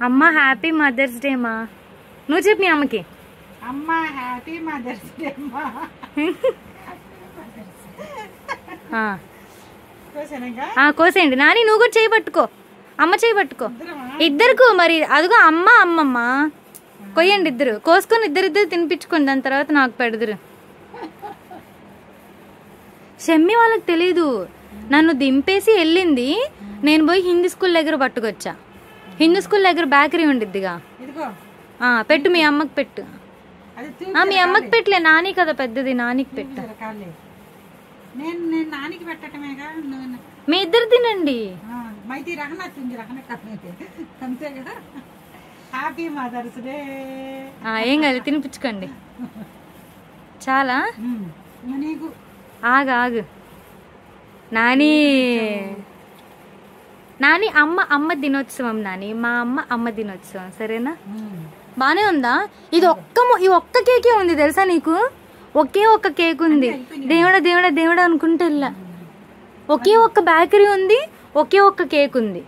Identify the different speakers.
Speaker 1: అమ్మ happy mother's day మా. నువ్వు చెప్పు మీ అమ్మకి.
Speaker 2: అమ్మ హ్యాపీ మదర్స్ డే అమ్మా.
Speaker 1: కోసేయండి. నాని నువ్వు కూడా చేయి పట్టుకో, అమ్మ చేయి పట్టుకో. ఇద్దరుకు మరి అదిగో అమ్మ అమ్మమ్మ కొయ్యండి. ఇద్దరు కోసుకొని ఇద్దరిద్దరు తినిపించుకోండి. దాని తర్వాత నాకు పెడదురు. షమ్మి వాళ్ళకి తెలీదు. నన్ను దింపేసి వెళ్ళింది. నేను పోయి హిందీ స్కూల్ దగ్గర పట్టుకొచ్చా. హిందూ స్కూల్ దగ్గర బేకరీ ఉండిద్దిగా. పెట్టు మీ అమ్మకి పెట్టు. మీ అమ్మకి పెట్టలే, నాని కదా పెద్దది, నానికి పెట్టు. మీ ఇద్దరు తినండి. ఏం కాదు, తినిపించుకోండి. చాలా ఆగు నాని. నాని అమ్మ దినోత్సవం నాని, మా అమ్మ దినోత్సవం. సరేనా? బానే ఉందా? ఇది ఒక్క కేకే ఉంది తెలుసా నీకు? ఒకే ఒక్క కేక్ ఉంది. దేవుడా దేవుడా దేవుడా అనుకుంటే ఒకే ఒక్క బేకరీ ఉంది, ఒకే ఒక్క కేక్ ఉంది.